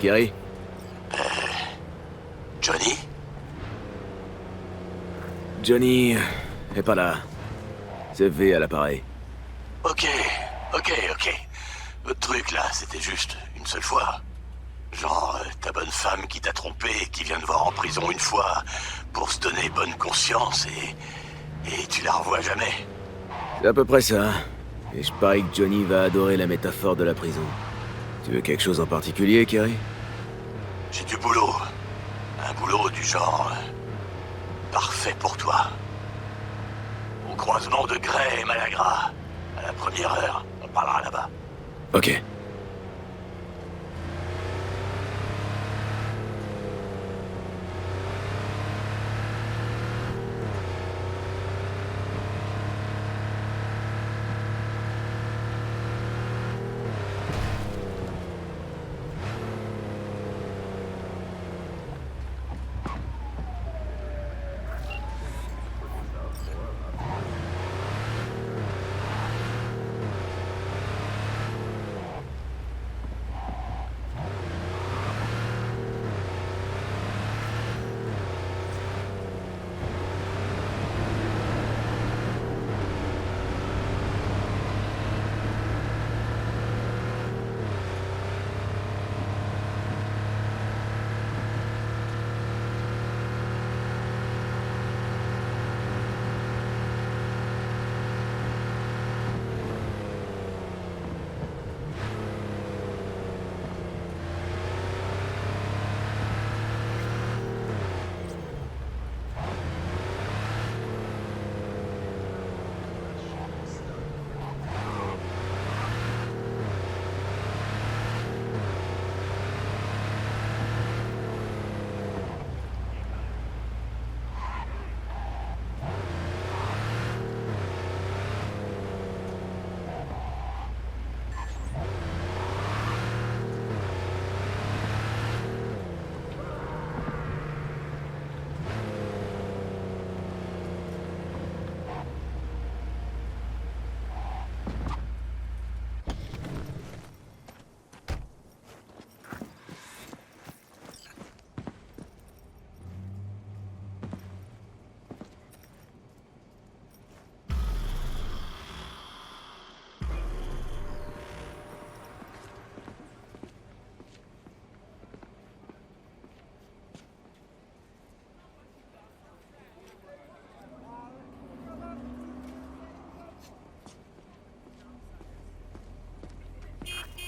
Kerry? Johnny? Johnny est pas là. C'est V à l'appareil. Ok. Votre truc là, c'était juste une seule fois. Genre, ta bonne femme qui t'a trompé et qui vient te voir en prison une fois pour se donner bonne conscience et tu la revois jamais. C'est à peu près ça. Et je parie que Johnny va adorer la métaphore de la prison. Tu veux quelque chose en particulier, Kerry? J'ai du boulot. Un boulot du genre... parfait pour toi. Au croisement de Grey et Malagra. À la première heure, on parlera là-bas. Ok.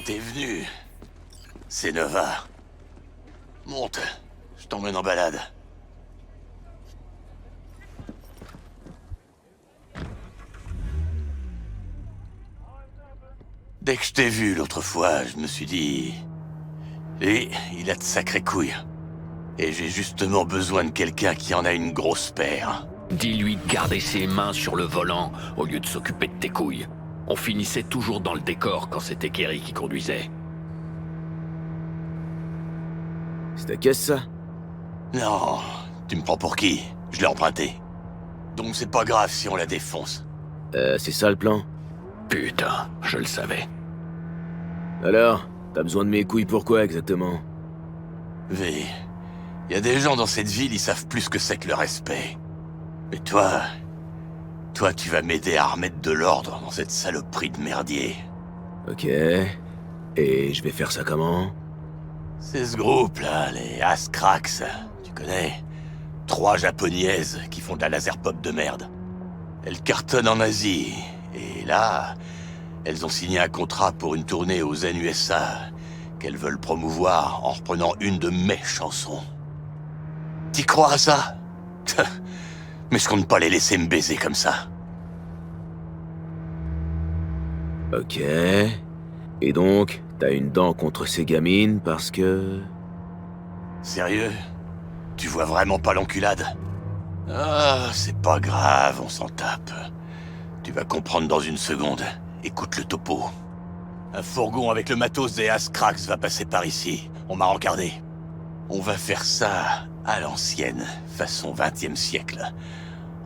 T'es venu. C'est Nova. Monte, je t'emmène en balade. Dès que je t'ai vu l'autre fois, je me suis dit... Et il a de sacrées couilles. Et j'ai justement besoin de quelqu'un qui en a une grosse paire. Dis-lui de garder ses mains sur le volant au lieu de s'occuper de tes couilles. On finissait toujours dans le décor quand c'était Kerry qui conduisait. C'est ta caisse, ça? Non, tu me prends pour qui? Je l'ai emprunté. Donc c'est pas grave si on la défonce. C'est ça le plan? Putain, je le savais. Alors, t'as besoin de mes couilles pourquoi exactement? V, y a des gens dans cette ville, ils savent plus ce que c'est que le respect. Mais toi... Toi, tu vas m'aider à remettre de l'ordre dans cette saloperie de merdier. Ok. Et je vais faire ça comment? C'est ce groupe-là, les Ascrax, tu connais? 3 japonaises qui font de la laser pop de merde. Elles cartonnent en Asie, et là, elles ont signé un contrat pour une tournée aux NUSA qu'elles veulent promouvoir en reprenant une de mes chansons. T'y crois à ça? Mais je compte pas les laisser me baiser comme ça. Ok. Et donc, t'as une dent contre ces gamines parce que... Sérieux? Tu vois vraiment pas l'enculade? Ah, c'est pas grave, on s'en tape. Tu vas comprendre dans une seconde. Écoute le topo. Un fourgon avec le matos des Ascrax va passer par ici. On m'a rencardé. On va faire ça à l'ancienne, façon 20e siècle.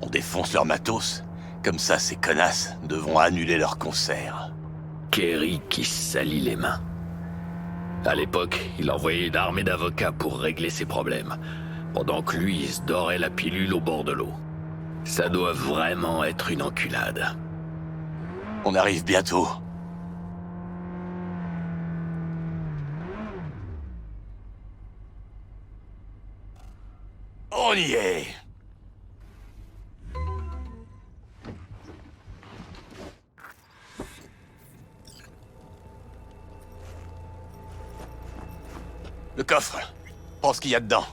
On défonce leur matos, comme ça ces connasses devront annuler leur concert. Kerry qui se salit les mains. À l'époque, il envoyait une armée d'avocats pour régler ses problèmes, pendant que lui, il se dorait la pilule au bord de l'eau. Ça doit vraiment être une enculade. On arrive bientôt. On y est. Le coffre. Prends ce qu'il y a dedans.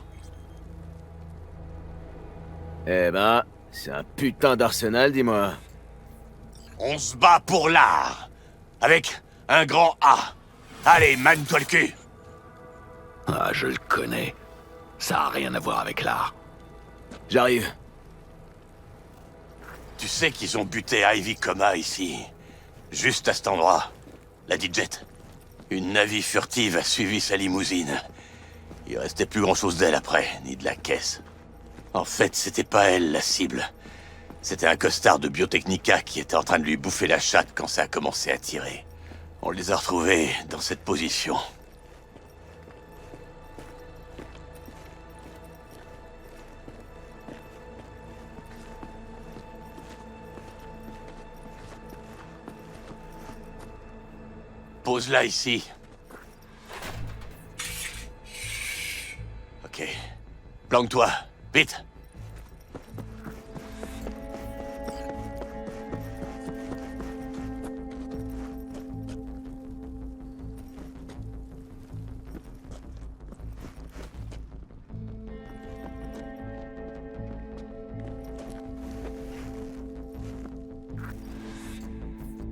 Eh ben, c'est un putain d'arsenal, dis-moi. On se bat pour l'art. Avec un grand A. Allez, mane-toi le cul. Ah, je le connais. Ça a rien à voir avec l'art. J'arrive. Tu sais qu'ils ont buté Ivy Coma ici. Juste à cet endroit. La Digit. Une navie furtive a suivi sa limousine. Il restait plus grand-chose d'elle après, ni de la caisse. En fait, c'était pas elle, la cible. C'était un costard de Biotechnica qui était en train de lui bouffer la chatte quand ça a commencé à tirer. On les a retrouvés dans cette position. Pose-la ici. Ok. Planque-toi. Vite.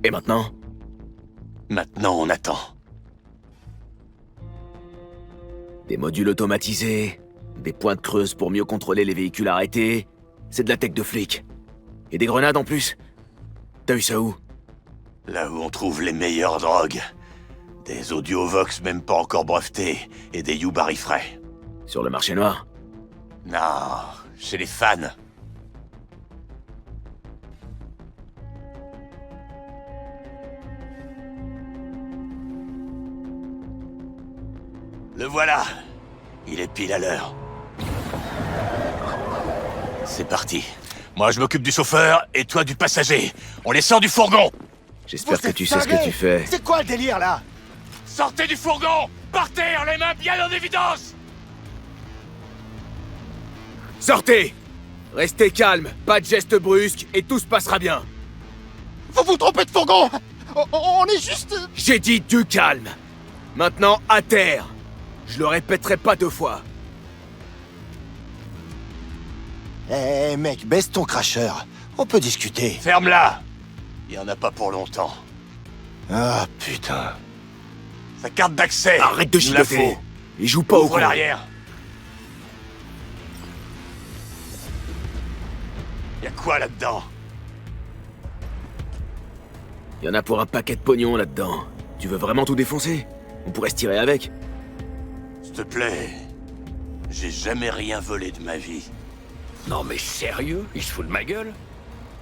Et maintenant? Maintenant, on attend. Des modules automatisés, des pointes creuses pour mieux contrôler les véhicules arrêtés. C'est de la tech de flic. Et des grenades en plus. T'as eu ça où? Là où on trouve les meilleures drogues. Des audiovox même pas encore brevetés et des Yubari frais. Sur le marché noir? Non, chez les fans. Le voilà. Il est pile à l'heure. C'est parti. Moi, je m'occupe du chauffeur et toi du passager. On les sort du fourgon. J'espère que tu sais ce que tu fais. C'est quoi le délire, là? Sortez du fourgon. Par terre, les mains bien en évidence. Sortez! Restez calme, pas de gestes brusques et tout se passera bien. Vous vous trompez de fourgon! On est juste... J'ai dit du calme. Maintenant, à terre. Je le répéterai pas 2 fois. Eh mec, baisse ton cracheur. On peut discuter. Ferme-la. Il y en a pas pour longtemps. Ah putain. Sa carte d'accès. Arrête de il nous la chipoter. faut. Il joue pas au Ouvre con. l'arrière. Y'a quoi là-dedans? Il y en a pour un paquet de pognon là-dedans. Tu veux vraiment tout défoncer? On pourrait se tirer avec. S'il te plaît. J'ai jamais rien volé de ma vie. Non mais sérieux? Il se fout de ma gueule?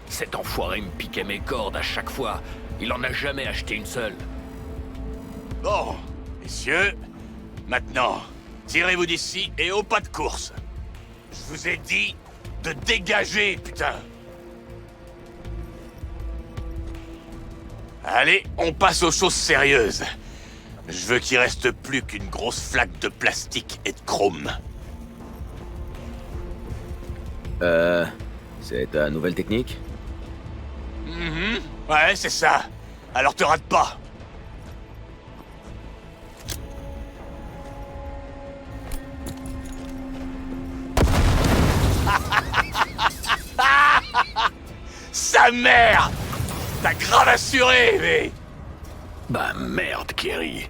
Cet enfoiré me piquait mes cordes à chaque fois. Il en a jamais acheté une seule. Bon, messieurs, maintenant, tirez-vous d'ici et au pas de course. Je vous ai dit de dégager, putain. Allez, on passe aux choses sérieuses. Je veux qu'il reste plus qu'une grosse flaque de plastique et de chrome. C'est ta nouvelle technique? Ouais, c'est ça. Alors te rate pas. Sa mère! T'as grave assuré, mais... Bah merde, Kerry.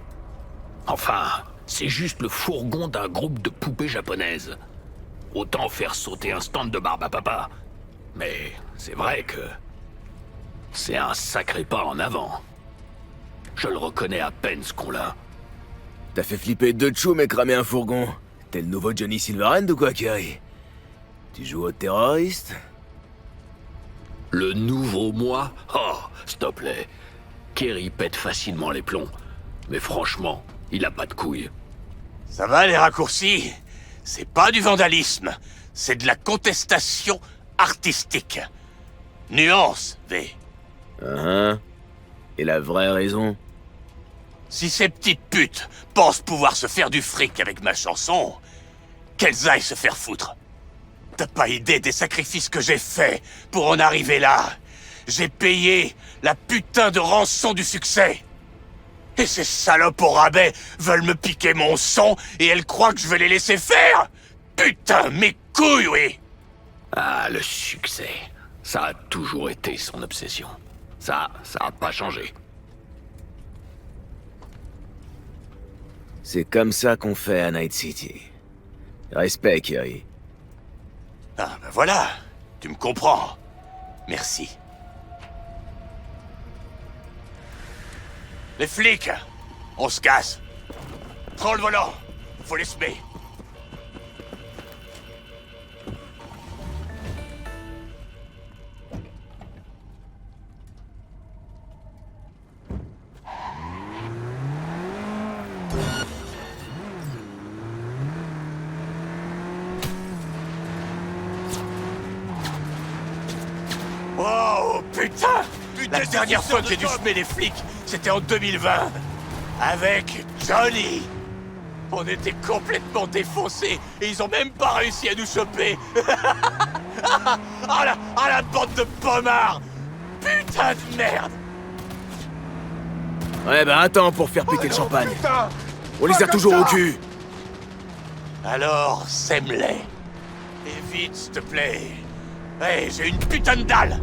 Enfin, c'est juste le fourgon d'un groupe de poupées japonaises. Autant faire sauter un stand de barbe à papa. Mais c'est vrai que... c'est un sacré pas en avant. Je le reconnais à peine, ce con-là. T'as fait flipper 2 tchoum et cramer un fourgon. T'es le nouveau Johnny Silverhand ou quoi, Kerry? Tu joues au terroriste? Le nouveau moi? Oh, s'il te plaît. Kerry pète facilement les plombs. Mais franchement, Il a pas de couilles. Ça va, les raccourcis? C'est pas du vandalisme, c'est de la contestation artistique. Nuance, V. Hein? Et la vraie raison? Si ces petites putes pensent pouvoir se faire du fric avec ma chanson, qu'elles aillent se faire foutre. T'as pas idée des sacrifices que j'ai faits pour en arriver là. J'ai payé la putain de rançon du succès. Et ces salopes au rabais veulent me piquer mon son et elles croient que je vais les laisser faire. Putain, mes couilles, oui. Ah, le succès. Ça a toujours été son obsession. Ça a pas changé. C'est comme ça qu'on fait à Night City. Respect, Kerry. Ah, ben voilà, tu me comprends. Merci. Les flics, on se casse. Prends le volant, faut les semer. Oh putain! La dernière fois que j'ai dû semer les flics, c'était en 2020. Avec Johnny. On était complètement défoncés et ils ont même pas réussi à nous choper. La bande de pommards! Putain de merde! Ouais, bah attends pour faire péter le champagne. On les a toujours au cul. Alors, sème-les. Et vite, s'il te plaît. Hey, j'ai une putain de dalle!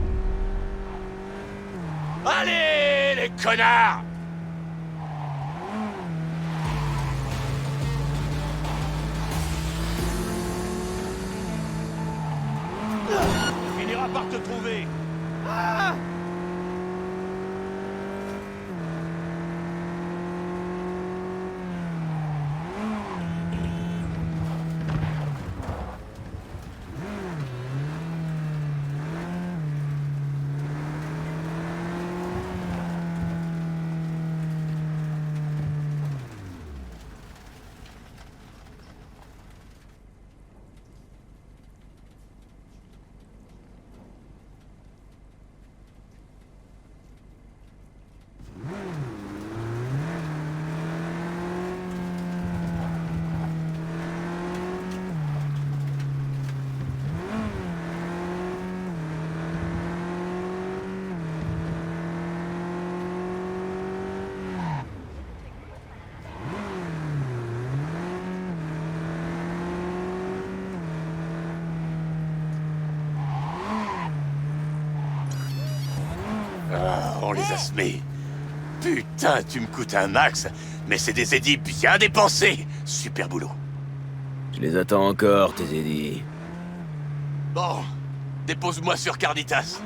Allez, les connards! On finira par te trouver. On les a semés. Putain, tu me coûtes un max, mais c'est des édits bien dépensés. Super boulot. Je les attends encore, tes édits. Bon, dépose-moi sur Carnitas.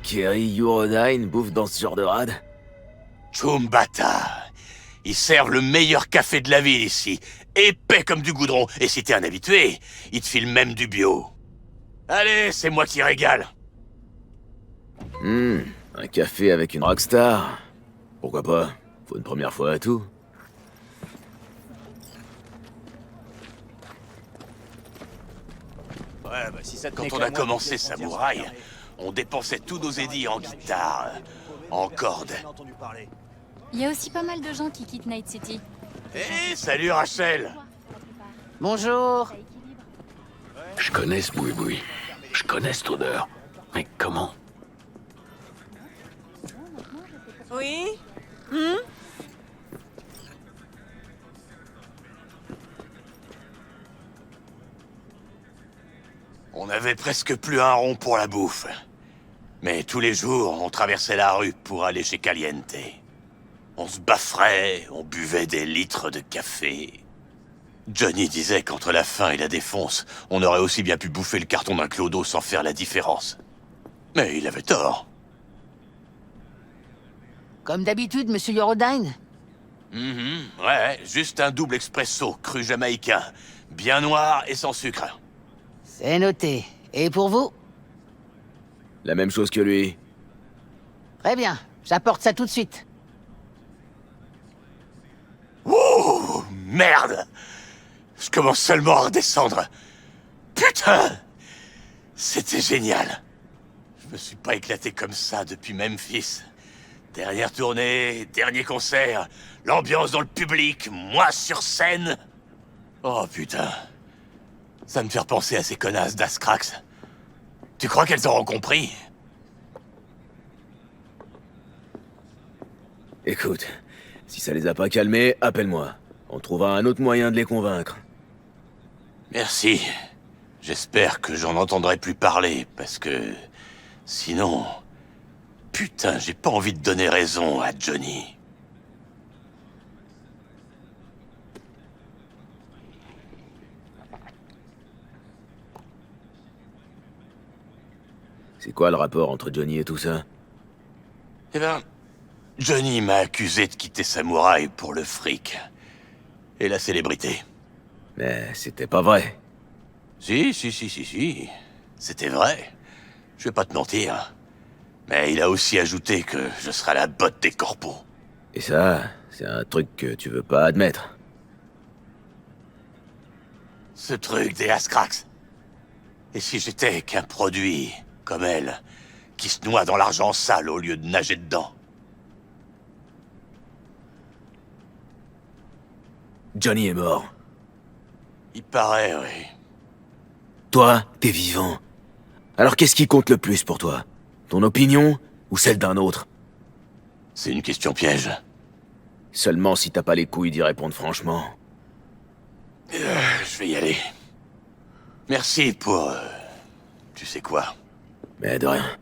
Kerry Eurodyne bouffe dans ce genre de rade? Chumbata. Ils servent le meilleur café de la ville ici. Épais comme du goudron. Et si t'es un habitué, ils te filent même du bio. Allez, c'est moi qui régale. Un café avec une rockstar? Pourquoi pas? Faut une première fois à tout. Ouais, bah si ça te Quand on a commencé Samouraï, on dépensait tous nos édits en guitare, en cordes. Il y a aussi pas mal de gens qui quittent Night City. Hé, salut Rachel! Bonjour. Je connais ce boui-boui. Je connais cette odeur. Mais comment? Oui? On avait presque plus un rond pour la bouffe. Mais tous les jours, on traversait la rue pour aller chez Caliente. On se bafferait, on buvait des litres de café. Johnny disait qu'entre la faim et la défonce, on aurait aussi bien pu bouffer le carton d'un clodo sans faire la différence. Mais il avait tort. Comme d'habitude, monsieur Eurodyne. Ouais, juste un double expresso, cru jamaïcain. Bien noir et sans sucre. C'est noté. Et pour vous? La même chose que lui. Très bien. J'apporte ça tout de suite. Oh, merde! Je commence seulement à redescendre. Putain! C'était génial. Je me suis pas éclaté comme ça depuis Memphis. Dernière tournée, dernier concert, l'ambiance dans le public, moi sur scène. Oh putain. Ça me fait repenser à ces connasses d'Ascrax. Tu crois qu'elles auront compris? Écoute, si ça les a pas calmés, appelle-moi. On trouvera un autre moyen de les convaincre. Merci. J'espère que j'en entendrai plus parler, parce que... Sinon... Putain, j'ai pas envie de donner raison à Johnny. C'est quoi le rapport entre Johnny et tout ça? Eh ben... Johnny m'a accusé de quitter Samouraï pour le fric. Et la célébrité. Mais c'était pas vrai. Si. C'était vrai. Je vais pas te mentir. Mais il a aussi ajouté que je serai la botte des corpos. Et ça, c'est un truc que tu veux pas admettre. Ce truc des Ascrax. Et si j'étais qu'un produit, comme elle, qui se noie dans l'argent sale au lieu de nager dedans? Johnny est mort. Il paraît, oui. Toi, t'es vivant. Alors qu'est-ce qui compte le plus pour toi? Ton opinion ou celle d'un autre? C'est une question piège. Seulement si t'as pas les couilles d'y répondre franchement. Je vais y aller. Merci pour... tu sais quoi. Mais de rien.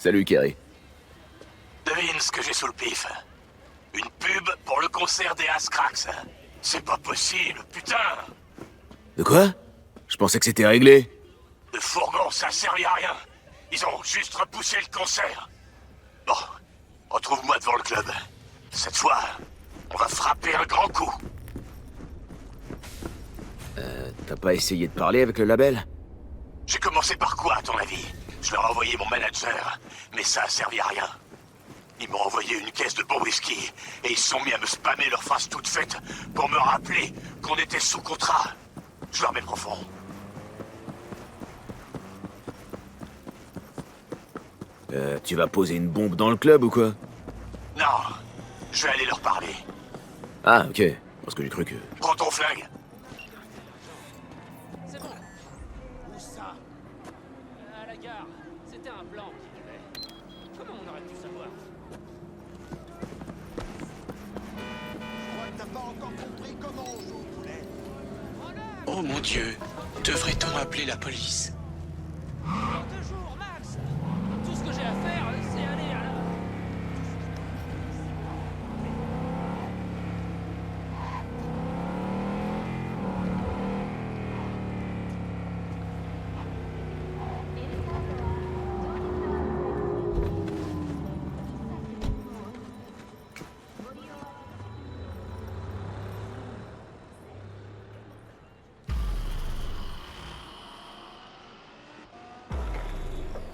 Salut, Kerry. Devine ce que j'ai sous le pif. Une pub pour le concert des Ascrax. C'est pas possible, putain! De quoi? Je pensais que c'était réglé. Le fourgon, ça a servi à rien. Ils ont juste repoussé le concert. Bon, retrouve-moi devant le club. Cette fois, on va frapper un grand coup. T'as pas essayé de parler avec le label? J'ai commencé par quoi, à ton avis? Je leur ai envoyé mon manager, mais ça a servi à rien. Ils m'ont envoyé une caisse de bon whisky, et ils se sont mis à me spammer leur face toute faite pour me rappeler qu'on était sous contrat. Je leur mets profond. Tu vas poser une bombe dans le club ou quoi? Non, je vais aller leur parler. Ah, ok. Parce que j'ai cru que... Prends ton flingue. C'est bon. Où ça? À la gare. C'était un blanc qui devait. Comment on aurait pu savoir? Je crois que t'as pas encore compris comment on joue, poulet. Oh mon Dieu, devrait-on appeler la police? Dans 2 jours, max. Tout ce que j'ai à faire, c'est aller à la...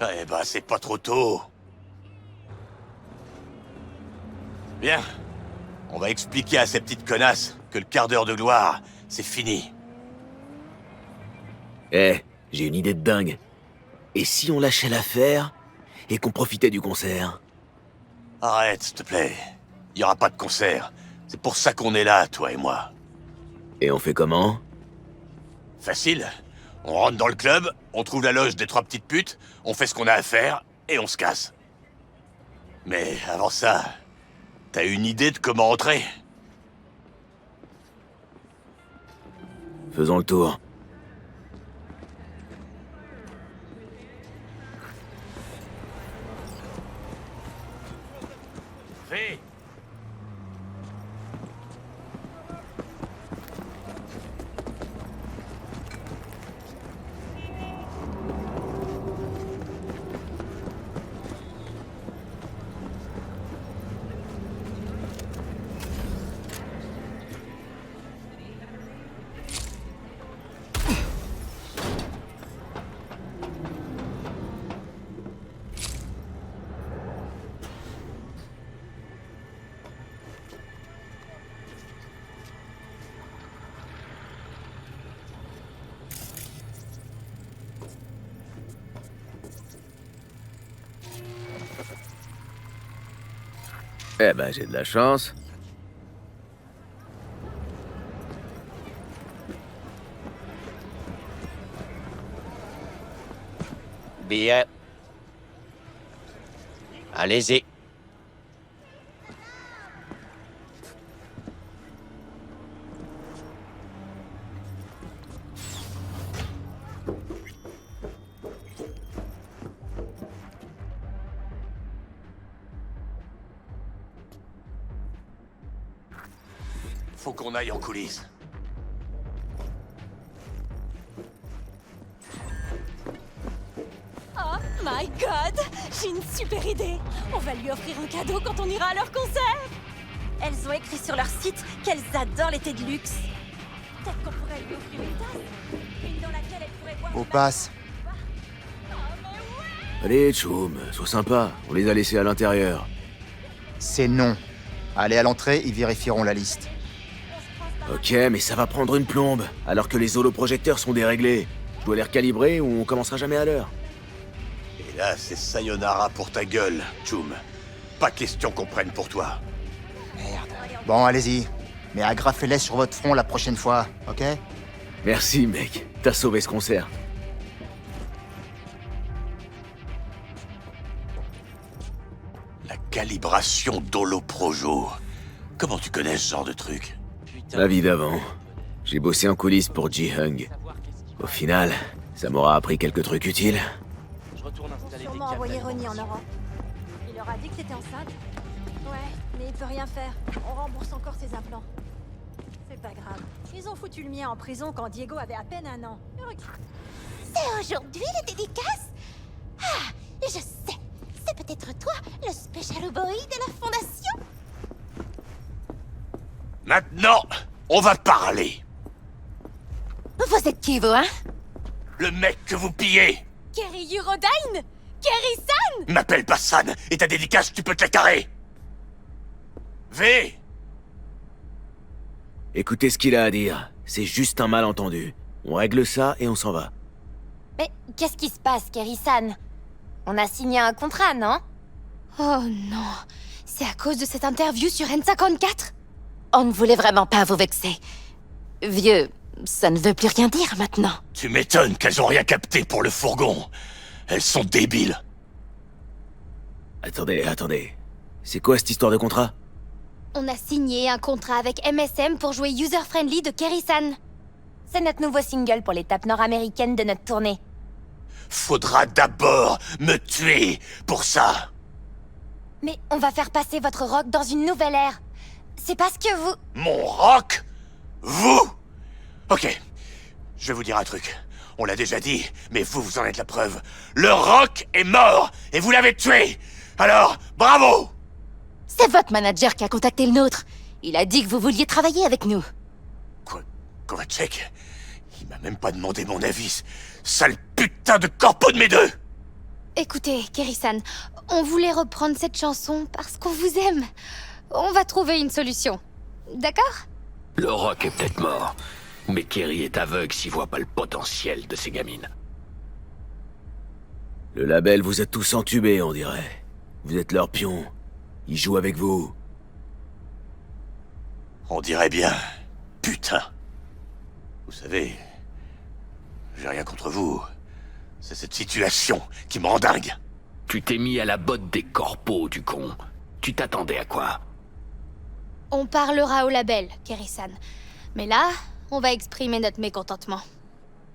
Eh ben, c'est pas trop tôt. Bien. On va expliquer à ces petites connasses que le quart d'heure de gloire, c'est fini. Eh, j'ai une idée de dingue. Et si on lâchait l'affaire et qu'on profitait du concert? Arrête, s'il te plaît. Il y aura pas de concert. C'est pour ça qu'on est là, toi et moi. Et on fait comment? Facile. On rentre dans le club, on trouve la loge des 3 petites putes, on fait ce qu'on a à faire, et on se casse. Mais avant ça, t'as une idée de comment entrer? Faisons le tour. Fais. Eh ben, j'ai de la chance. Billet. Allez-y. Faut qu'on aille en coulisses. Oh my god! J'ai une super idée! On va lui offrir un cadeau quand on ira à leur concert! Elles ont écrit sur leur site qu'elles adorent les thés de luxe. Peut-être qu'on pourrait lui offrir une tasse? Une dans laquelle elle pourrait boire... Au passe. Oh mais ouais! Allez, Choum, sois sympa. On les a laissés à l'intérieur. C'est non. Allez à l'entrée, ils vérifieront la liste. Ok, mais ça va prendre une plombe, alors que les holoprojecteurs sont déréglés. Je dois les recalibrer ou on commencera jamais à l'heure. Et là, c'est sayonara pour ta gueule, Choum. Pas question qu'on prenne pour toi. Merde. Bon, allez-y. Mais agrafez-les sur votre front la prochaine fois, ok? Merci, mec. T'as sauvé ce concert. La calibration d'holoprojo. Comment tu connais ce genre de truc? La vie d'avant. J'ai bossé en coulisses pour Ji-Hung. Au final, ça m'aura appris quelques trucs utiles. Sûrement envoyer Ronnie en Europe. Il leur a dit que t'étais enceinte? Ouais, mais il peut rien faire. On rembourse encore ses implants. C'est pas grave. Ils ont foutu le mien en prison quand Diego avait à peine 1 an. C'est aujourd'hui la dédicace? Ah, je sais. C'est peut-être toi, le Special Boy de la Fondation? Maintenant, on va parler. Vous êtes qui, vous, hein? Le mec que vous pillez. Kerry Urodyne? Kerry-san? M'appelle pas San, et ta dédicace, tu peux te la carrer. V. Écoutez ce qu'il a à dire. C'est juste un malentendu. On règle ça et on s'en va. Mais qu'est-ce qui se passe, Kerry-san? On a signé un contrat, non? Oh non. C'est à cause de cette interview sur N54? On ne voulait vraiment pas vous vexer. Vieux, ça ne veut plus rien dire maintenant. Tu m'étonnes qu'elles ont rien capté pour le fourgon. Elles sont débiles. Attendez. C'est quoi cette histoire de contrat? On a signé un contrat avec MSM pour jouer User Friendly de Kerry-san. C'est notre nouveau single pour l'étape nord-américaine de notre tournée. Faudra d'abord me tuer pour ça. Mais on va faire passer votre rock dans une nouvelle ère. C'est parce que vous... Mon rock? Vous? Ok, je vais vous dire un truc. On l'a déjà dit, mais vous en êtes la preuve. Le rock est mort, et vous l'avez tué. Alors, bravo! C'est votre manager qui a contacté le nôtre. Il a dit que vous vouliez travailler avec nous. Quoi? Kovaček? Il m'a même pas demandé mon avis. Sale putain de corpo de mes deux! Écoutez, Kerry-san, on voulait reprendre cette chanson parce qu'on vous aime. On va trouver une solution. D'accord? Le rock est peut-être mort, mais Kerry est aveugle s'il voit pas le potentiel de ces gamines. Le label vous a tous entubés, on dirait. Vous êtes leurs pions. Ils jouent avec vous. On dirait bien. Putain. Vous savez, j'ai rien contre vous. C'est cette situation qui me rend dingue. Tu t'es mis à la botte des corpos, du con. Tu t'attendais à quoi? On parlera au label, Kerry-san. Mais là, on va exprimer notre mécontentement.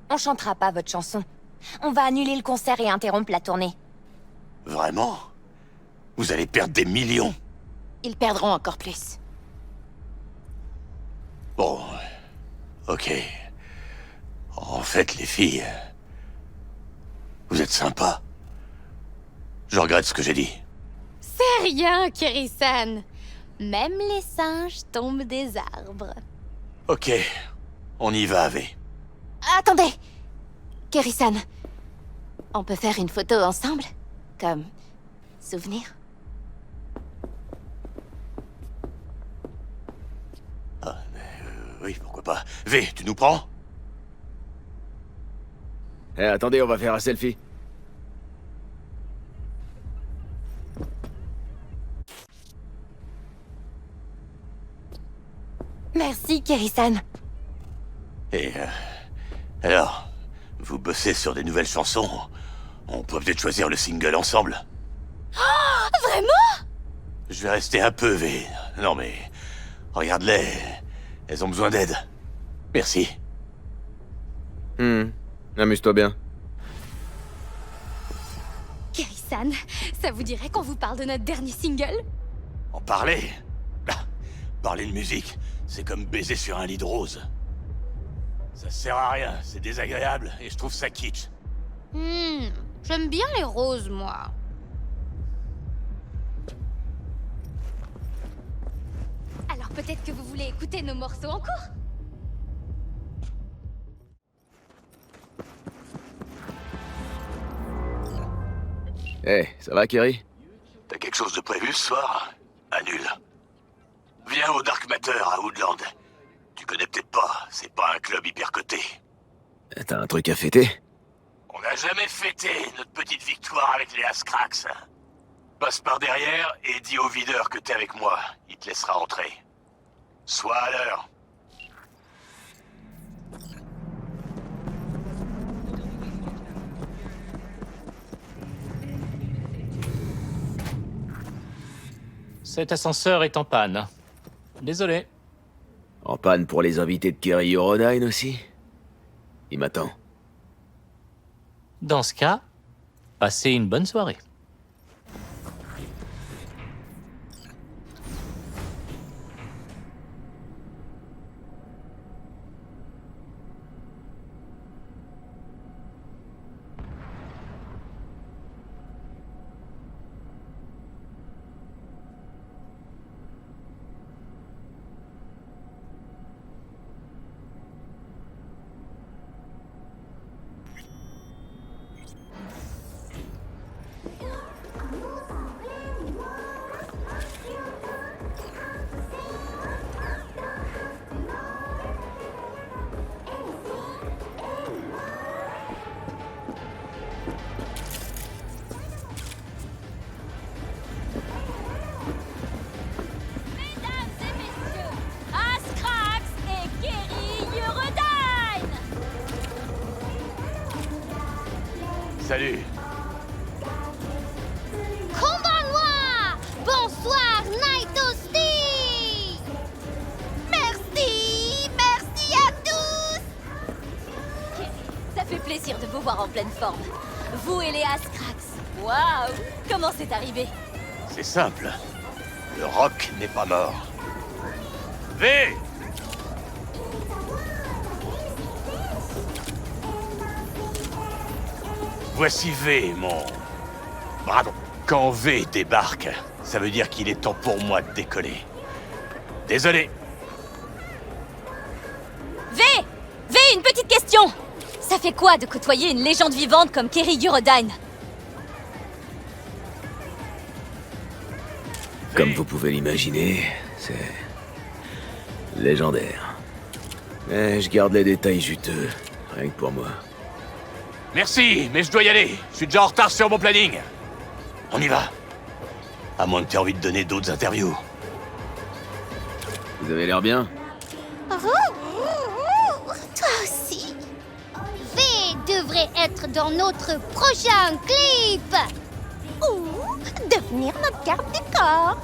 On chantera pas votre chanson. On va annuler le concert et interrompre la tournée. Vraiment? Vous allez perdre des millions. Ils perdront encore plus. Bon, ok. En fait, les filles, vous êtes sympas. Je regrette ce que j'ai dit. C'est rien, Kerry-san. Même les singes tombent des arbres. Ok, on y va, V. Attendez! Kerry-san, on peut faire une photo ensemble? Comme souvenir? Oui, pourquoi pas. V, tu nous prends? Eh, attendez, on va faire un selfie. Merci, Kerry-san. Et alors, vous bossez sur des nouvelles chansons? On peut peut-être choisir le single ensemble? Oh, vraiment? Je vais rester un peu, V. Non mais, regarde-les. Elles ont besoin d'aide. Merci. Amuse-toi bien. Kerry-san, ça vous dirait qu'on vous parle de notre dernier single? En parler? Parler de musique, c'est comme baiser sur un lit de rose. Ça sert à rien, c'est désagréable, et je trouve ça kitsch. J'aime bien les roses, moi. Alors peut-être que vous voulez écouter nos morceaux en cours? Eh, ça va, Kerry? T'as quelque chose de prévu ce soir? Annule. Viens au Dark Matter à Woodland. Tu connais peut-être pas, c'est pas un club hyper coté. T'as un truc à fêter? On n'a jamais fêté notre petite victoire avec les Ascrax. Passe par derrière et dis au videur que t'es avec moi. Il te laissera entrer. Sois à l'heure. Cet ascenseur est en panne. Désolé. En panne pour les invités de Kerry Eurodyne aussi? Il m'attend. Dans ce cas, passez une bonne soirée. Salut. Konbanwa! Bonsoir, Night-Toasty! Merci! Merci à tous! Ça fait plaisir de vous voir en pleine forme. Vous et les Ascrax. Waouh! Comment c'est arrivé? C'est simple. Le rock n'est pas mort. V! Voici V, mon... Pardon. Quand V débarque, ça veut dire qu'il est temps pour moi de décoller. Désolé. V! V, une petite question! Ça fait quoi de côtoyer une légende vivante comme Kerry Eurodyne? Comme vous pouvez l'imaginer, c'est... légendaire. Mais je garde les détails juteux, rien que pour moi. Merci, mais je dois y aller. Je suis déjà en retard sur mon planning. On y va. À moins que tu aies envie de donner d'autres interviews. Vous avez l'air bien. Toi aussi. V devrait être dans notre prochain clip. Ou devenir notre garde du corps.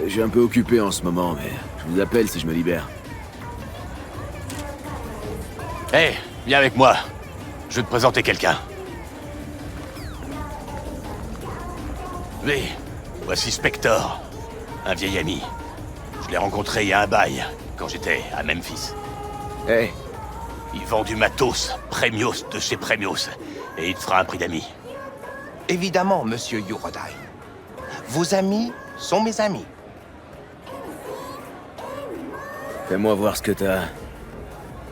Je suis un peu occupé en ce moment, mais je vous appelle si je me libère. Hé, viens avec moi. Je vais te présenter quelqu'un. V, voici Spector, un vieil ami. Je l'ai rencontré il y a un bail, quand j'étais à Memphis. Hé, Il vend du matos, Premios de chez Premios, et il te fera un prix d'amis. Évidemment, monsieur Eurodyne. Vos amis sont mes amis. fais-moi voir ce que t'as.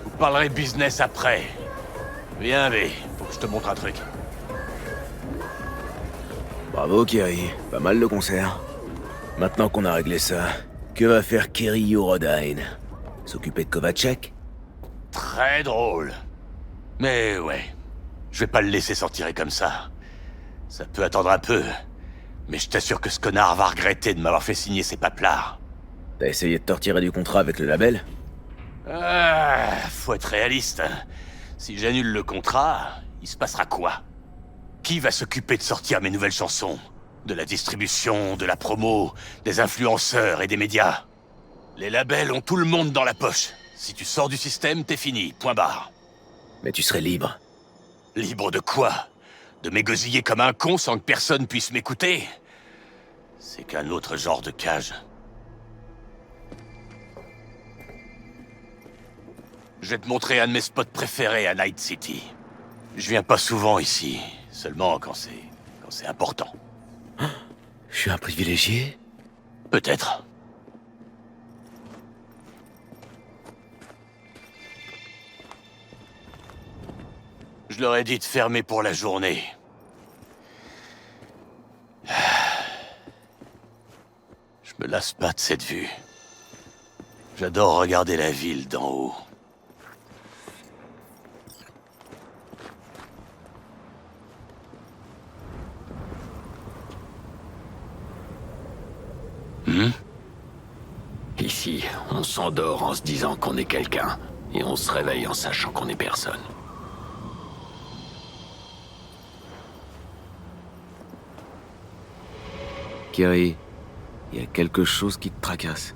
Vous parlerez business après. Viens, V, faut que je te montre un truc. Bravo, Kerry. Pas mal le concert. Maintenant qu'on a réglé ça, que va faire Kerry Eurodyne? S'occuper de Kovacek? Très drôle. Mais ouais, je vais pas le laisser s'en tirer comme ça. Ça peut attendre un peu, mais je t'assure que ce connard va regretter de m'avoir fait signer ses paplards. T'as essayé de te retirer du contrat avec le label? Ah, faut être réaliste. Si j'annule le contrat, il se passera quoi? Qui va s'occuper de sortir mes nouvelles chansons? De la distribution, de la promo, des influenceurs et des médias? Les labels ont tout le monde dans la poche. Si tu sors du système, t'es fini, point barre. Mais tu serais libre. Libre de quoi? De m'égosiller comme un con sans que personne puisse m'écouter? C'est qu'un autre genre de cage. Je vais te montrer un de mes spots préférés à Night City. Je viens pas souvent ici, seulement quand c'est important. Je suis un privilégié? Peut-être. Je leur ai dit de fermer pour la journée. Je me lasse pas de cette vue. J'adore regarder la ville d'en haut. Ici, on s'endort en se disant qu'on est quelqu'un, et on se réveille en sachant qu'on est personne. Kerry, il y a quelque chose qui te tracasse.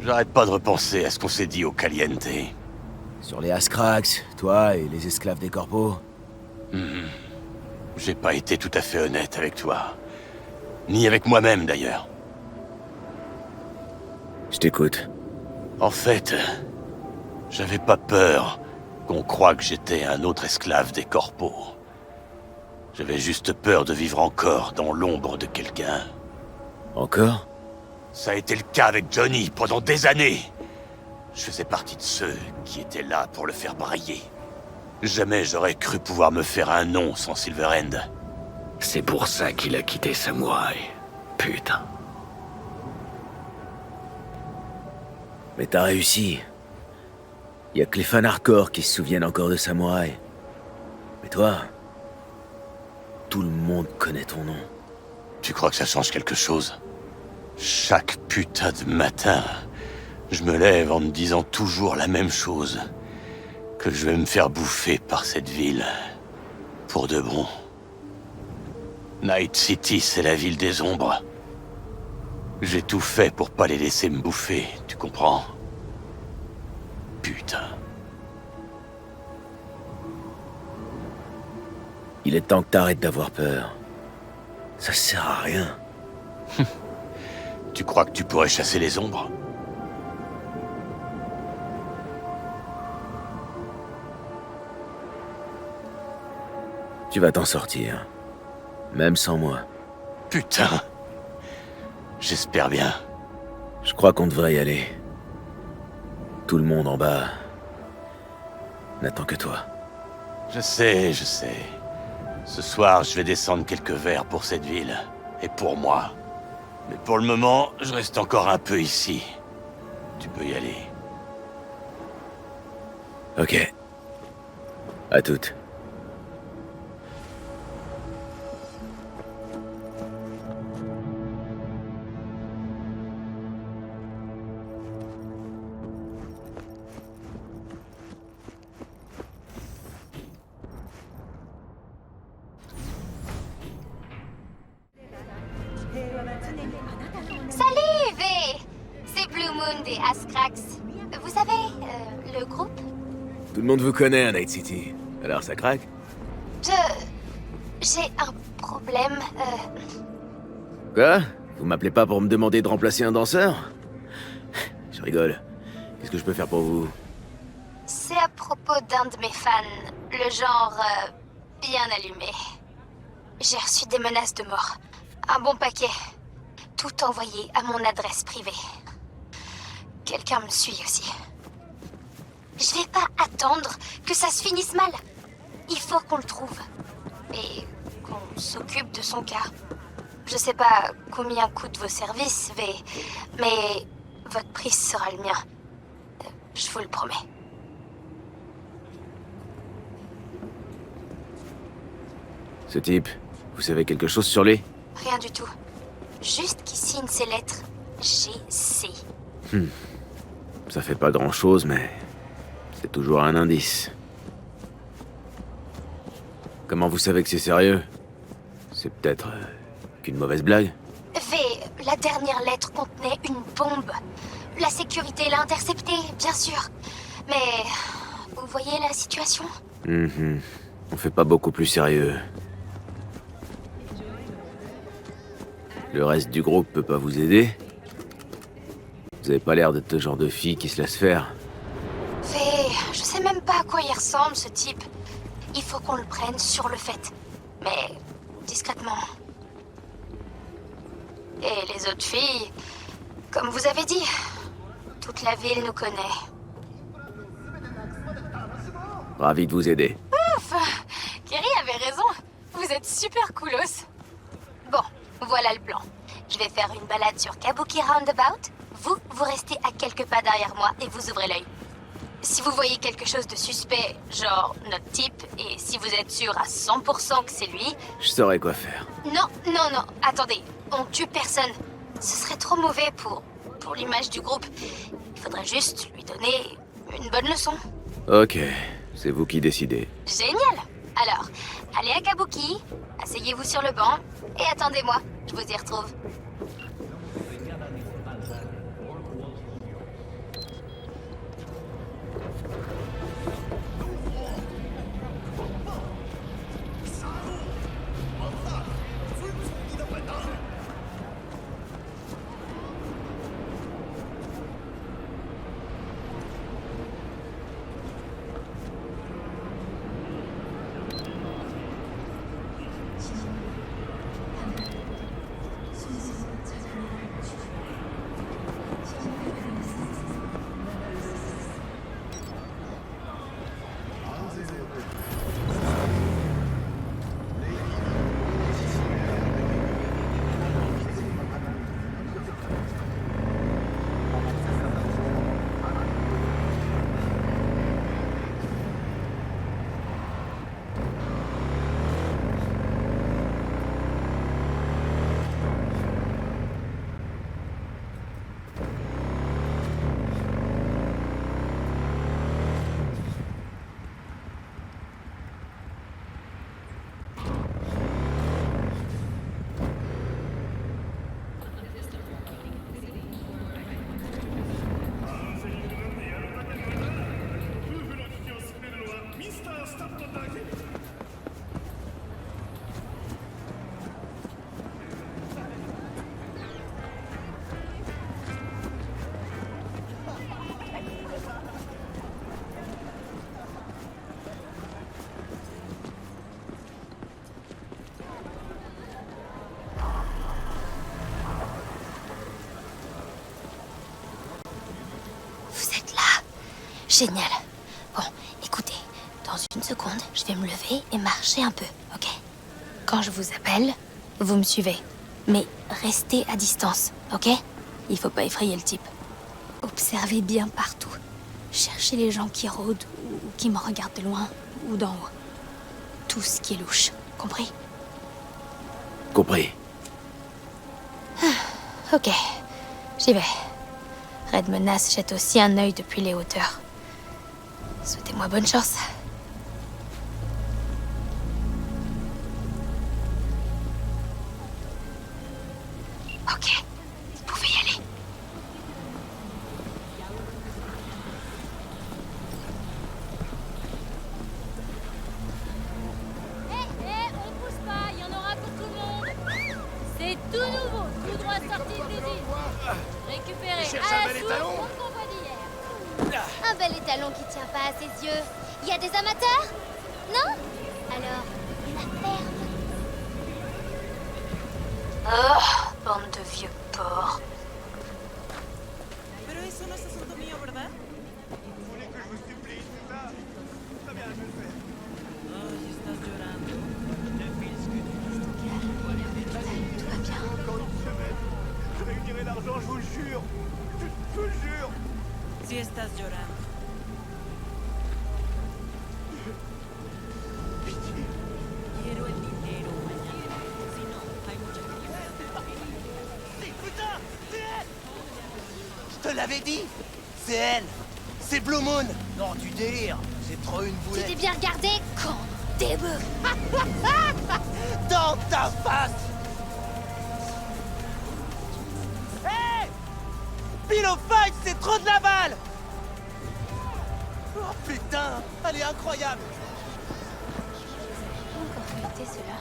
J'arrête pas de repenser à ce qu'on s'est dit au Caliente. Sur les Ascrax, toi et les esclaves des corpos. J'ai pas été tout à fait honnête avec toi. Ni avec moi-même, d'ailleurs. Je t'écoute. En fait, j'avais pas peur qu'on croie que j'étais un autre esclave des corpos. J'avais juste peur de vivre encore dans l'ombre de quelqu'un. Encore? Ça a été le cas avec Johnny pendant des années. Je faisais partie de ceux qui étaient là pour le faire brailler. Jamais j'aurais cru pouvoir me faire un nom sans Silverhand. C'est pour ça qu'il a quitté Samouraï. Putain. Mais t'as réussi. Y a que les fans hardcore qui se souviennent encore de Samouraï. Mais toi... tout le monde connaît ton nom. Tu crois que ça change quelque chose? Chaque putain de matin, je me lève en me disant toujours la même chose. Que je vais me faire bouffer par cette ville. Pour de bon. Night City, c'est la ville des ombres. J'ai tout fait pour pas les laisser me bouffer, tu comprends? Putain. Il est temps que t'arrêtes d'avoir peur. Ça sert à rien. Tu crois que tu pourrais chasser les ombres? Tu vas t'en sortir. Même sans moi. Putain. J'espère bien. Je crois qu'on devrait y aller. Tout le monde en bas n'attend que toi. Je sais, je sais. Ce soir, je vais descendre quelques verres pour cette ville. Et pour moi. Mais pour le moment, je reste encore un peu ici. Tu peux y aller. Ok. À toutes. Salut, V! C'est Blue Moon des Ascrax. Vous savez, le groupe? Tout le monde vous connaît à Night City. Alors ça craque? J'ai un problème, Quoi? Vous m'appelez pas pour me demander de remplacer un danseur? Je rigole. Qu'est-ce que je peux faire pour vous? C'est à propos d'un de mes fans, le genre bien allumé. J'ai reçu des menaces de mort. Un bon paquet. Tout envoyé à mon adresse privée. Quelqu'un me suit aussi. Je vais pas attendre que ça se finisse mal. Il faut qu'on le trouve. Et qu'on s'occupe de son cas. Je sais pas combien coûtent vos services, V, mais votre prix sera le mien. Je vous le promets. Ce type, vous savez quelque chose sur lui? Rien du tout. Juste qu'il signe ses lettres. GC. Ça fait pas grand-chose, mais c'est toujours un indice. Comment vous savez que c'est sérieux? C'est peut-être qu'une mauvaise blague? V, la dernière lettre contenait une bombe. La sécurité l'a interceptée, bien sûr. Mais vous voyez la situation? On fait pas beaucoup plus sérieux. Le reste du groupe peut pas vous aider? Vous avez pas l'air d'être le genre de fille qui se laisse faire. V, je sais même pas à quoi il ressemble, ce type. Il faut qu'on le prenne sur le fait. Mais discrètement. Et les autres filles, comme vous avez dit, toute la ville nous connaît. Ravi de vous aider. Ouf! Kerry avait raison. Vous êtes super coolos. Bon, voilà le plan. Je vais faire une balade sur Kabuki Roundabout. Vous restez à quelques pas derrière moi et vous ouvrez l'œil. Si vous voyez quelque chose de suspect, genre notre type, et si vous êtes sûr à 100% que c'est lui... Je saurais quoi faire. Non, attendez. On tue personne. Ce serait trop mauvais pour l'image du groupe. Il faudrait juste lui donner une bonne leçon. Ok, c'est vous qui décidez. Génial! Alors, allez à Kabuki, asseyez-vous sur le banc, et attendez-moi, je vous y retrouve. Génial. Bon, écoutez, dans une seconde, je vais me lever et marcher un peu, ok? Quand je vous appelle, vous me suivez. Mais restez à distance, ok? Il faut pas effrayer le type. Observez bien partout. Cherchez les gens qui rôdent ou qui me regardent de loin ou d'en haut. Tout ce qui est louche, compris? Compris. Ok, j'y vais. Red Menace jette aussi un œil depuis les hauteurs. Souhaitez-moi bonne chance. Ok, vous pouvez y aller. On pousse pas, il y en aura pour tout le monde. C'est tout nouveau, tout droit sorti de l'usine. Récupéré à la source mon convoi d'hier. Un bel étalon qui tient pas à ses yeux. Il y a des amateurs? Non? Alors, la ferme. Oh, bande de vieux porcs. Si estás llorando. Quiero el dinero mañana. Si no, hay mucha Putain, c'est elle! Je te l'avais dit! C'est elle! C'est Blue Moon! Non, tu délires! C'est trop une Tu boulette! t'es bien regardé quand début. Dans ta face! Hé! Pillow Fight, c'est trop de la balle! Oh putain! Elle est incroyable! Encore feuilleté cela.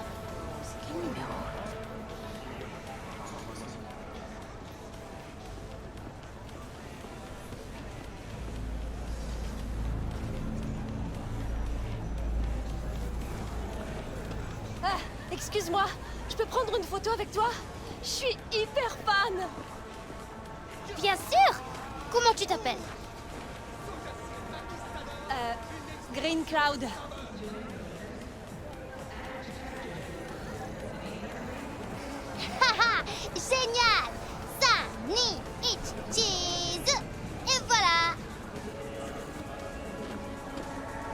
C'est quel numéro? Ah, excuse-moi, je peux prendre une photo avec toi? Je suis hyper fan. Bien sûr! Comment tu t'appelles? Green Cloud. Haha! Génial! Ça, ni, it, cheese! Et voilà!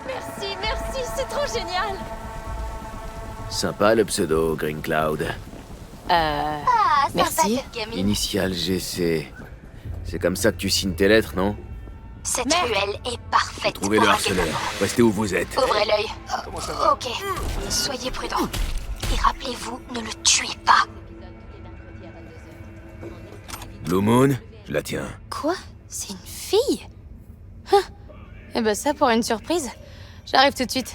Merci, merci, c'est trop génial. Sympa le pseudo, Green Cloud. Ah, Merci. sympathique gamine. Initial GC. C'est comme ça que tu signes tes lettres, non? Cette ruelle est parfaite Trouvez pour le un harceleur. guet-apens. Restez où vous êtes. Ouvrez l'œil. Ok, soyez prudents. Et rappelez-vous, ne le tuez pas. Blue Moon, je la tiens. Quoi? C'est une fille? Eh ben ça, pour une surprise, j'arrive tout de suite.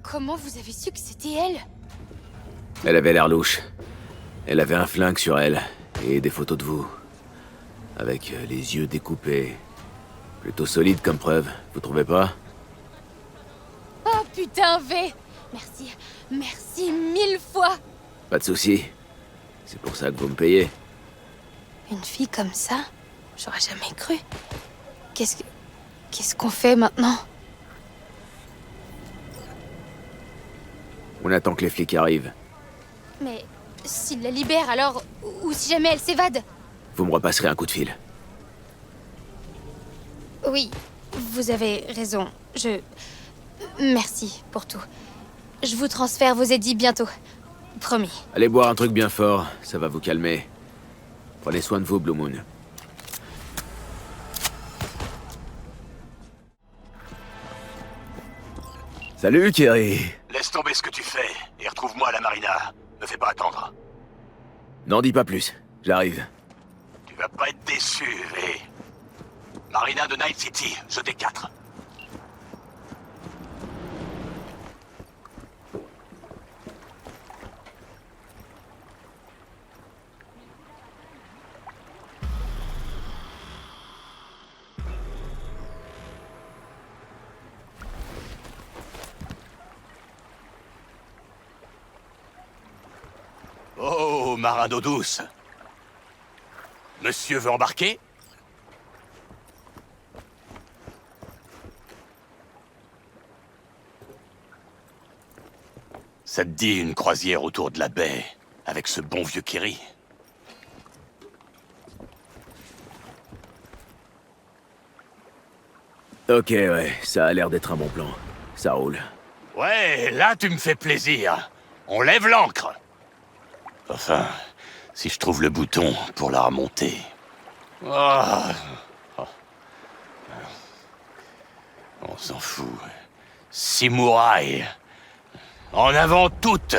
Comment vous avez su que c'était elle? Elle avait l'air louche. Elle avait un flingue sur elle, et des photos de vous. Avec les yeux découpés. Plutôt solide comme preuve, vous trouvez pas? Oh putain, V! Merci, merci 1000 fois! Pas de souci. C'est pour ça que vous me payez. Une fille comme ça? J'aurais jamais cru. Qu'est-ce qu'on fait maintenant? On attend que les flics arrivent. Mais s'il la libère alors, ou si jamais elle s'évade? Vous me repasserez un coup de fil. Oui, vous avez raison. Merci pour tout. Je vous transfère vos édits bientôt. Promis. Allez boire un truc bien fort, ça va vous calmer. Prenez soin de vous, Blue Moon. Salut, Kerry. Laisse tomber ce que tu fais et retrouve-moi à la marina. Me fais pas attendre. N'en dis pas plus, j'arrive. Tu vas pas être déçu, V. Marina de Night City, je D4. marin d'eau douce. Monsieur veut embarquer? Ça te dit une croisière autour de la baie, avec ce bon vieux Kerry? Ok, ouais, ça a l'air d'être un bon plan. Ça roule. Ouais, là tu me fais plaisir. On lève l'ancre. Enfin, si je trouve le bouton pour la remonter. Ah. On s'en fout. Samouraï. En avant toutes.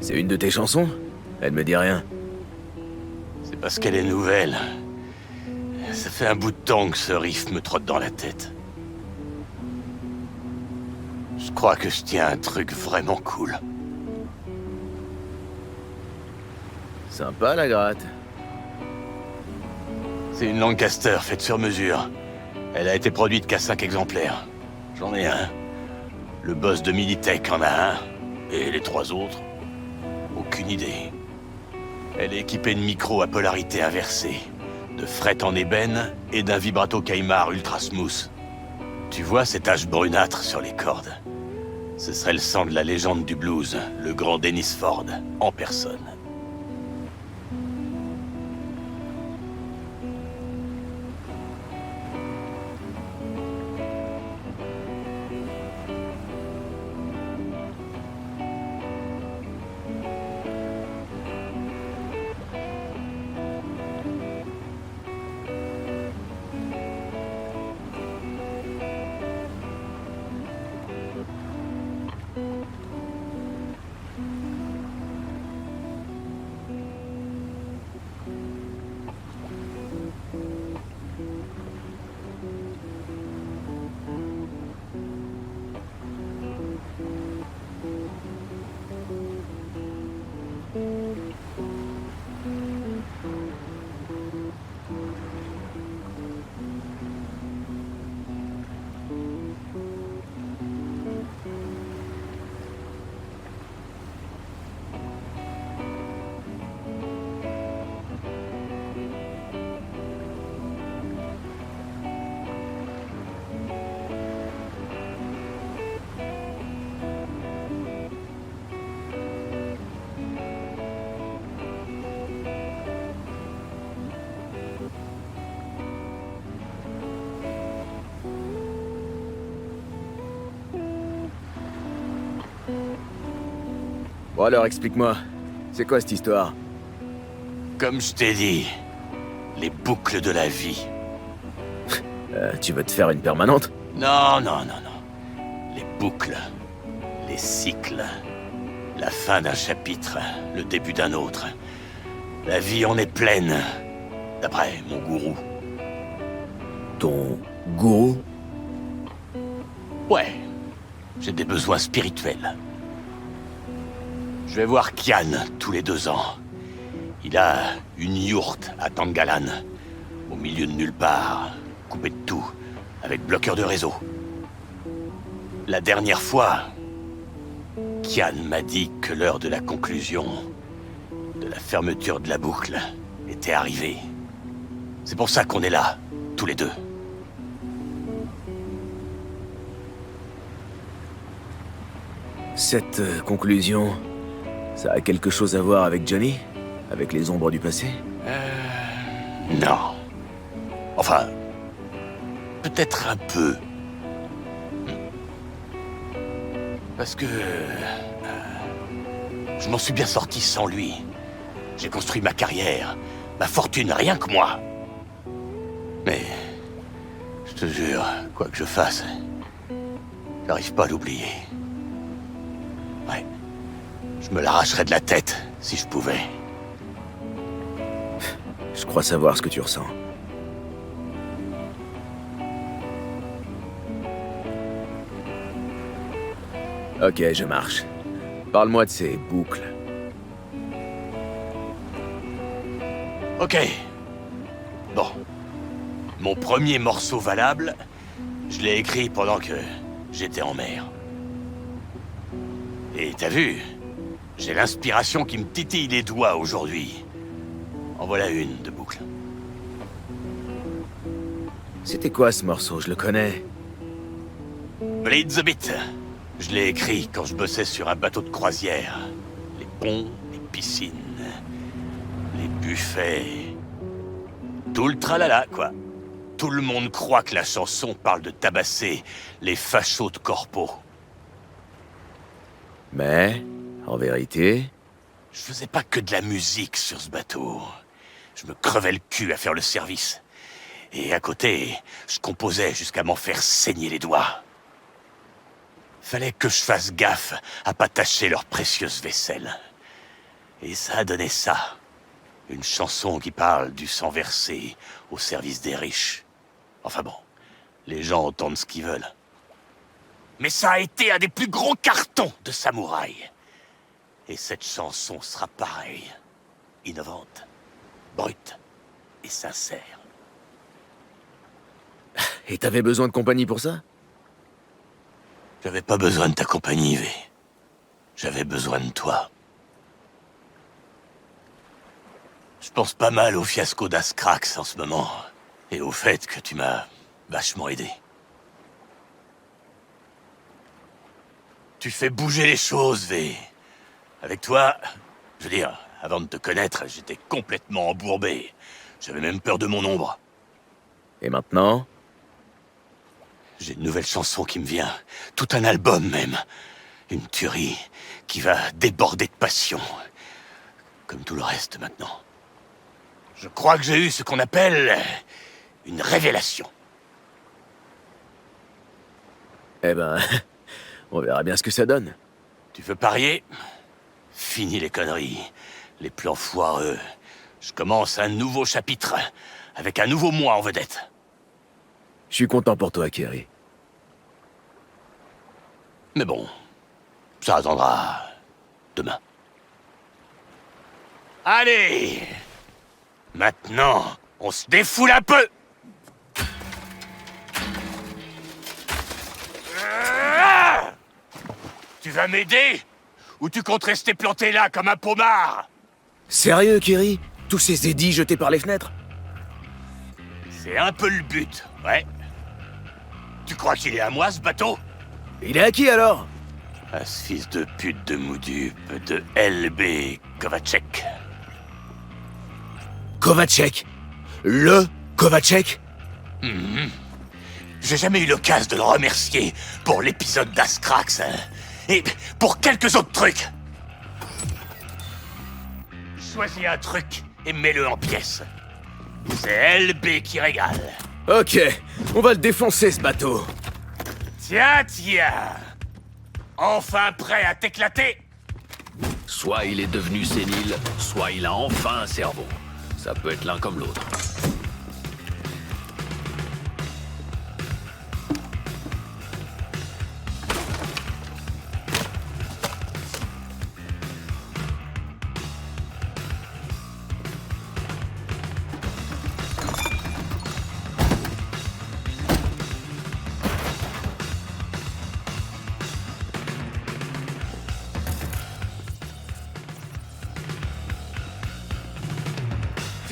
C'est une de tes chansons? Elle me dit rien. C'est parce qu'elle est nouvelle. Ça fait un bout de temps que ce riff me trotte dans la tête. Je crois que je tiens un truc vraiment cool. Sympa la gratte. C'est une Lancaster faite sur mesure. Elle a été produite qu'à 5 exemplaires. J'en ai un. Le boss de Militech en a un. Et les 3 autres? Aucune idée. Elle est équipée de micros à polarité inversée, de fret en ébène et d'un vibrato Kymar ultra smooth. Tu vois cette tache brunâtre sur les cordes? Ce serait le sang de la légende du blues, le grand Dennis Ford, en personne. Bon alors, explique-moi. C'est quoi cette histoire? Comme je t'ai dit, les boucles de la vie. Tu veux te faire une permanente? Non, non, non, non. Les boucles, les cycles, la fin d'un chapitre, le début d'un autre. La vie en est pleine, d'après mon gourou. Ton gourou? Ouais, j'ai des besoins spirituels. Je vais voir Kian tous les 2 ans. Il a une yourte à Tangalan, au milieu de nulle part, coupé de tout, avec bloqueur de réseau. La dernière fois, Kian m'a dit que l'heure de la conclusion, de la fermeture de la boucle, était arrivée. C'est pour ça qu'on est là, tous les deux. Cette conclusion, ça a quelque chose à voir avec Johnny? Avec les ombres du passé? Non. Enfin, peut-être un peu. Parce que... je m'en suis bien sorti sans lui. J'ai construit ma carrière, ma fortune, rien que moi. Mais... je te jure, quoi que je fasse, j'arrive pas à l'oublier. Ouais. Je me l'arracherais de la tête, si je pouvais. Je crois savoir ce que tu ressens. Ok, je marche. Parle-moi de ces boucles. Ok. Bon. Mon premier morceau valable, je l'ai écrit pendant que j'étais en mer. Et t'as vu, j'ai l'inspiration qui me titille les doigts aujourd'hui. En voilà une de boucle. C'était quoi ce morceau? Je le connais. Bleed the Bit. Je l'ai écrit quand je bossais sur un bateau de croisière. Les ponts, les piscines, les buffets... tout le tralala, quoi. Tout le monde croit que la chanson parle de tabasser les fachos de corpo. Mais, en vérité... Je faisais pas que de la musique sur ce bateau. Je me crevais le cul à faire le service. Et à côté, je composais jusqu'à m'en faire saigner les doigts. Fallait que je fasse gaffe à pas tacher leur précieuse vaisselle. Et ça a donné ça. Une chanson qui parle du sang versé au service des riches. Enfin bon, les gens entendent ce qu'ils veulent. Mais ça a été un des plus gros cartons de Samouraï. Et cette chanson sera pareille. Innovante, brute et sincère. Et t'avais besoin de compagnie pour ça? J'avais pas besoin de ta compagnie, V. J'avais besoin de toi. Je pense pas mal au fiasco d'Askrax en ce moment. Et au fait que tu m'as vachement aidé. Tu fais bouger les choses, V. Avec toi, je veux dire, avant de te connaître, j'étais complètement embourbé. J'avais même peur de mon ombre. Et maintenant? J'ai une nouvelle chanson qui me vient. Tout un album même. Une tuerie qui va déborder de passion. Comme tout le reste maintenant. Je crois que j'ai eu ce qu'on appelle une révélation. Eh ben, on verra bien ce que ça donne. Tu veux parier? Fini les conneries, les plans foireux. Je commence un nouveau chapitre, avec un nouveau moi en vedette. Je suis content pour toi, Kerry. Mais bon, ça attendra demain. Allez! Maintenant, on se défoule un peu! Ah! Tu vas m'aider? Ou tu comptes rester planté là comme un pommard? Sérieux, Kerry? Tous ces édits jetés par les fenêtres? C'est un peu le but, ouais. Tu crois qu'il est à moi, ce bateau? Il est à qui, alors? À ce fils de pute de Moudup, de LB Kovacek. Kovacek? Le Kovacek? J'ai jamais eu l'occasion de le remercier pour l'épisode d'Askrax, hein. Et pour quelques autres trucs. Choisis un truc et mets-le en pièces. C'est LB qui régale. Ok, on va le défoncer, ce bateau. Tiens, tiens. Enfin prêt à t'éclater? Soit il est devenu sénile, soit il a enfin un cerveau. Ça peut être l'un comme l'autre.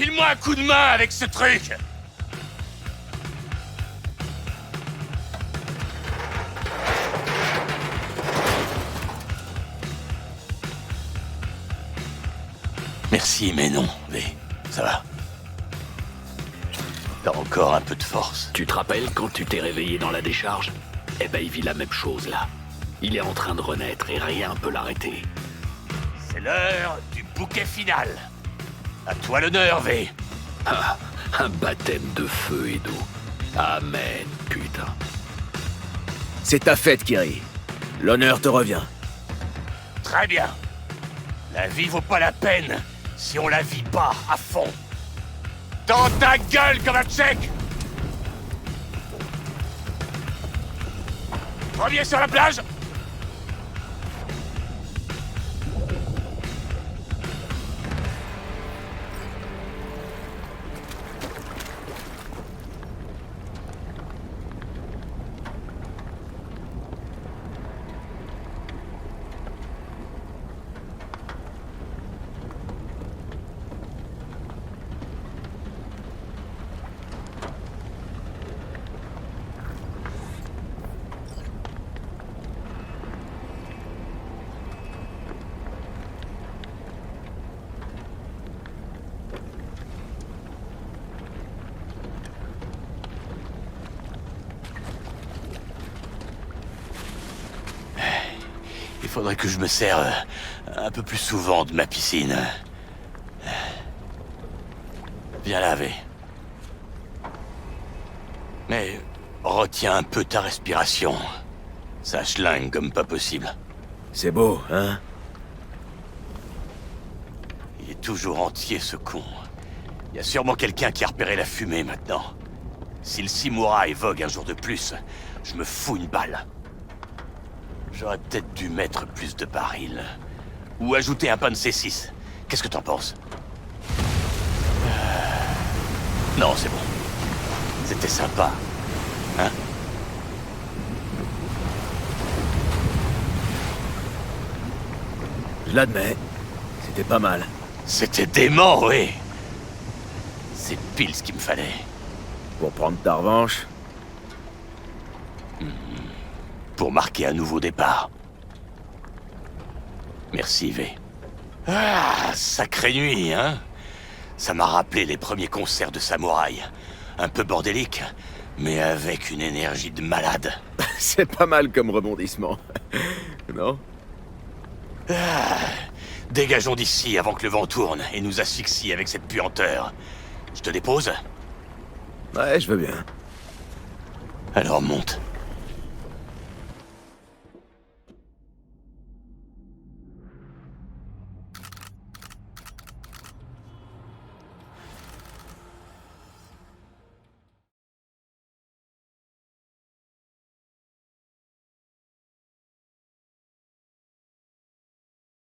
File-moi un coup de main avec ce truc! Merci, mais non, V. Ça va. T'as encore un peu de force. Tu te rappelles quand tu t'es réveillé dans la décharge? Eh ben, il vit la même chose, là. Il est en train de renaître et rien peut l'arrêter. C'est l'heure du bouquet final. À toi l'honneur, V. Ah, un baptême de feu et d'eau. Amen, putain. C'est ta fête, Kiri. L'honneur te revient. Très bien. La vie vaut pas la peine si on la vit pas à fond. Dans ta gueule, Kovacsek! Premier sur la plage! Il faudrait que je me serve un peu plus souvent de ma piscine. Viens laver. Mais retiens un peu ta respiration. Ça schlingue comme pas possible. C'est beau, hein? Il est toujours entier, ce con. Il y a sûrement quelqu'un qui a repéré la fumée maintenant. Si le Simura vogue un jour de plus, je me fous une balle. J'aurais peut-être dû mettre plus de barils. Ou ajouter un pain de C6. Qu'est-ce que t'en penses? Non, c'est bon. C'était sympa. Hein? Je l'admets. C'était pas mal. C'était dément, oui. C'est pile ce qu'il me fallait. Pour prendre ta revanche? Pour marquer un nouveau départ. Merci, V. Ah, sacrée nuit, hein? Ça m'a rappelé les premiers concerts de samouraï. Un peu bordélique, mais avec une énergie de malade. C'est pas mal comme rebondissement. Non? Ah, dégageons d'ici avant que le vent tourne et nous asphyxie avec cette puanteur. Je te dépose? Ouais, je veux bien. Alors monte.